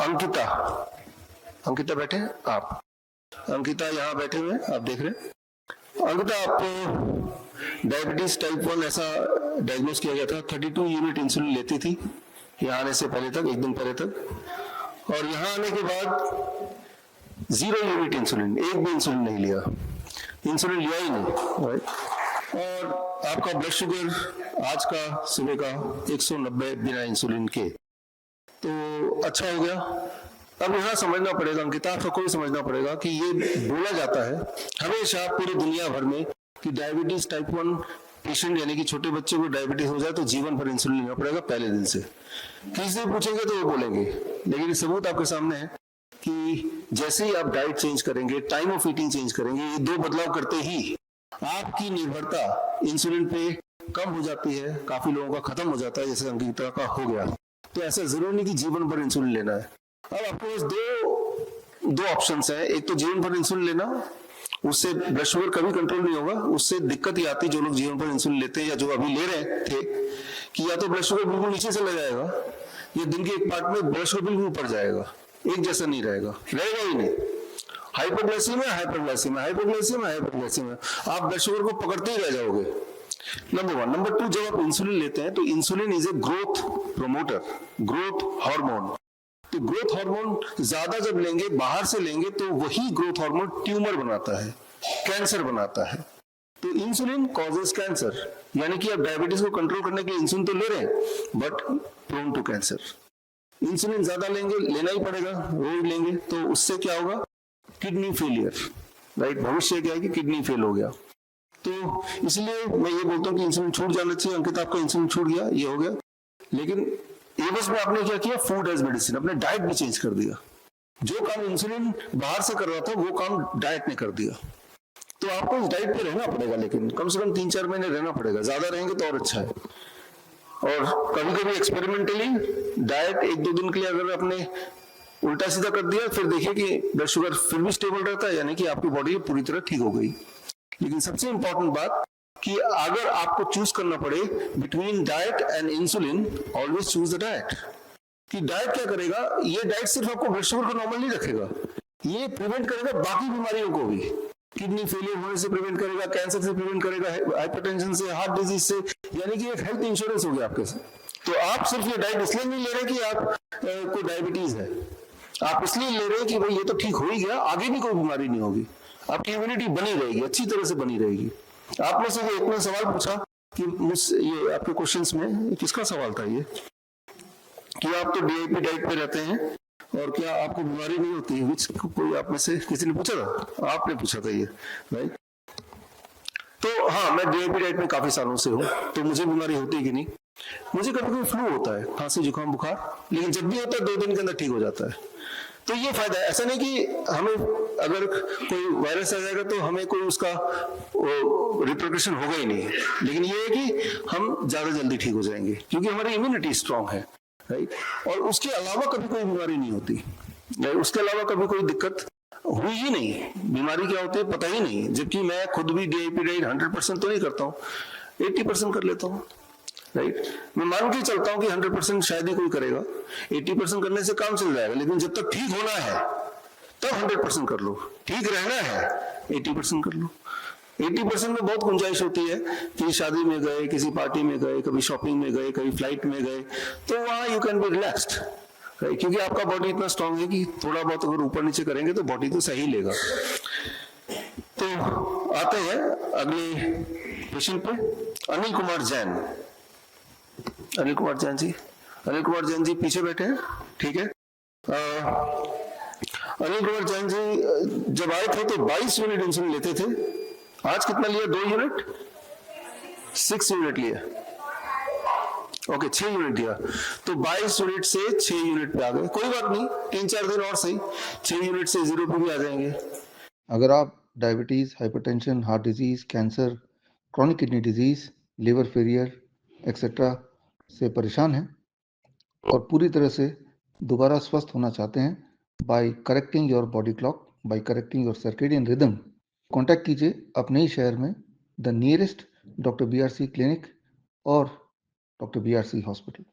अंकिता, अंकिता बैठे हैं आप, अंकिता यहाँ बैठे हुए हैं, आप देख रहे हैं। अंकिता, आपको डायबिटीज टाइप 1 ऐसा डायग्नोस किया गया था। 32 यूनिट इंसुलिन लेती थी यहाँ आने से पहले तक, एक दिन पहले तक, और यहाँ आने के बाद 0 यूनिट इंसुलिन, एक भी इंसुलिन नहीं लिया, इंसुलिन लिया ही नहीं, राइट। और आपका ब्लड शुगर आज का सुबह का 190 बिना इंसुलिन के, तो अच्छा हो गया। अब यहाँ समझना पड़ेगा अंकिता, आपको कोई समझना पड़ेगा कि ये बोला जाता है हमेशा पूरी दुनिया भर में कि डायबिटीज टाइप 1 पेशेंट यानी कि छोटे बच्चे को डायबिटीज हो जाए तो जीवन भर इंसुलिन लेना पड़ेगा पहले दिन से। किसी से पूछेंगे तो वो बोलेंगे, लेकिन सबूत आपके सामने है कि जैसे ही आप डाइट चेंज करेंगे, टाइम ऑफ ईटिंग चेंज करेंगे, ये 2 बदलाव करते ही आपकी निर्भरता इंसुलिन पे कम हो जाती है। काफी लोगों का खत्म हो जाता है, जैसे अंकिता का हो गया। तो ऐसा जरूरी नहीं कि जीवन भर इंसुलिन लेना है। अब आपके पास दो ऑप्शंस है। एक तो जीवन भर इंसुलिन लेना, उससे ब्लड शुगर कभी कंट्रोल नहीं होगा, उससे दिक्कत ही आती जो लोग जीवन भर इंसुलिन लेते हैं या जो अभी ले रहे थे, कि या तो ब्लड शुगर बिल्कुल नीचे चला जाएगा या दिन के एक पार्ट में ब्लड शुगर बिल्कुल ऊपर जाएगा, एक जैसा नहीं रहेगा ही नहीं। हाइपोग्लाइसीमिया, हाइपरग्लाइसीमिया, हाइपोग्लाइसीमिया, हाइपरग्लाइसीमिया, आप ब्लड शुगर को पकड़ते ही रह जाओगे। नंबर 1। नंबर 2, जब आप इंसुलिन लेते हैं तो insulin is a growth promoter, growth hormone. तो ग्रोथ हार्मोन ज्यादा जब लेंगे, बाहर से लेंगे, तो वही ग्रोथ हार्मोन ट्यूमर बनाता है, कैंसर बनाता है। तो इंसुलिन कॉजेस कैंसर, यानी कि आप डायबिटीज को कंट्रोल करने के लिए इंसुलिन तो ले रहे हैं but prone to cancer. Insulin ज्यादा लेंगे, लेना ही पड़ेगा, रोज लेंगे, तो उससे क्या होगा? Kidney failure, right. भविष्य क्या है कि किडनी फेल हो गया। तो इसलिए मैं ये बोलता हूँ कि इंसुलिन छूट जाना चाहिए। अंकित, आपका इंसुलिन छूट गया, ये हो गया, लेकिन एवज में आपने क्या किया? फूड एज मेडिसिन, अपने डाइट भी चेंज कर दिया। जो काम इंसुलिन बाहर से कर रहा था वो काम डाइट ने कर दिया। तो आपको इस डाइट पे रहना पड़ेगा, लेकिन कम से कम 3-4 महीने रहना पड़ेगा। ज्यादा रहेंगे तो और अच्छा है। और कभी कभी एक्सपेरिमेंटली डाइट 1-2 दिन के लिए अगर आपने उल्टा सीधा कर दिया, फिर देखिए कि ब्लड शुगर फिर भी स्टेबल रहता है, यानी कि आपकी बॉडी पूरी तरह ठीक हो गई। लेकिन सबसे इंपॉर्टेंट बात कि अगर आपको चूज करना पड़े between diet and insulin, always choose the diet. कि डाइट क्या करेगा? ये डाइट सिर्फ आपको ब्लड शुगर को नॉर्मल नहीं रखेगा, ये प्रिवेंट करेगा बाकी बीमारियों को भी। किडनी फेलियर होने से प्रिवेंट करेगा, कैंसर से प्रिवेंट करेगा, हाइपरटेंशन से, हार्ट डिजीज से, यानी कि एक हेल्थ इंश्योरेंस हो गया आपके साथ। तो आप सिर्फ ये डाइट इसलिए नहीं ले रहे कि आप को डायबिटीज है, आप इसलिए ले रहे हैं कि भाई ये तो ठीक हो ही गया, आगे भी कोई बीमारी नहीं होगी, आपकी इम्यूनिटी बनी रहेगी, अच्छी तरह से बनी रहेगी। आप में से एक ने सवाल पूछा कि ये आपके क्वेश्चंस में किसका सवाल था ये, कि आप तो डीआईपी डाइट पे रहते हैं और क्या आपको बीमारी नहीं होती है? कोई आप में से किसी ने पूछा था? आपने पूछा था ये, राइट। तो हाँ, मैं डीआईपी डाइट में काफी सालों से हूँ, तो मुझे बीमारी होती है कि नहीं? मुझे कभी कभी फ्लू होता है, खांसी जुकाम बुखार, लेकिन जब भी होता है 2 दिन के अंदर ठीक हो जाता है। तो ये फायदा है। ऐसा नहीं कि हमें अगर कोई वायरस आ जाएगा तो हमें कोई उसका रिप्रिकॉशन होगा ही नहीं, लेकिन ये है कि हम ज्यादा जल्दी ठीक हो जाएंगे क्योंकि हमारी इम्यूनिटी स्ट्रांग है, राइट। और उसके अलावा कभी कोई बीमारी नहीं होती, उसके अलावा कभी कोई दिक्कत हुई ही नहीं। बीमारी क्या होती है पता ही नहीं, जबकि मैं खुद भी डीआईपी डाइट 100% तो नहीं करता हूँ, 80% कर लेता हूँ, राइट। मैं मान के चलता हूं कि 100% शायद ही कोई करेगा, 80% करने से काम चल जाएगा, लेकिन जब तक ठीक होना है तब 100% कर लो। ठीक रहना है 80% कर लो। 80% में बहुत गुंजाइश होती है कि शादी में गए, किसी पार्टी में गए, कभी शॉपिंग में गए, कभी फ्लाइट में गए, तो वहां you can be relaxed, right, क्योंकि आपका बॉडी इतना स्ट्रांग है कि थोड़ा बहुत अगर ऊपर नीचे करेंगे तो बॉडी तो सही लेगा। तो आते हैं अगले पेशेंट पे, अनिल कुमार जैन। अनिल कुमार जैन जी, अनिल कुमार जैन जी पीछे बैठे हैं, ठीक है। अनिल कुमार जैन जी जब आए थे तो 22 यूनिट इंसुलिन लेते थे, आज कितना लिया? 2 यूनिट, 6 यूनिट लिया, ओके 6 यूनिट दिया, तो 22 यूनिट से 6 यूनिट पे आ गए। कोई बात नहीं, 3-4 दिन और सही, 6 यूनिट से 0 पे भी आ जाएंगे। अगर आप diabetes, hypertension, heart disease, cancer, chronic kidney disease, liver failure etcetera से परेशान हैं और पूरी तरह से दोबारा स्वस्थ होना चाहते हैं, by correcting your body clock, by correcting your circadian rhythm, contact कीजिए अपने ही शहर में the nearest doctor BRC clinic और डॉक्टर BRC हॉस्पिटल।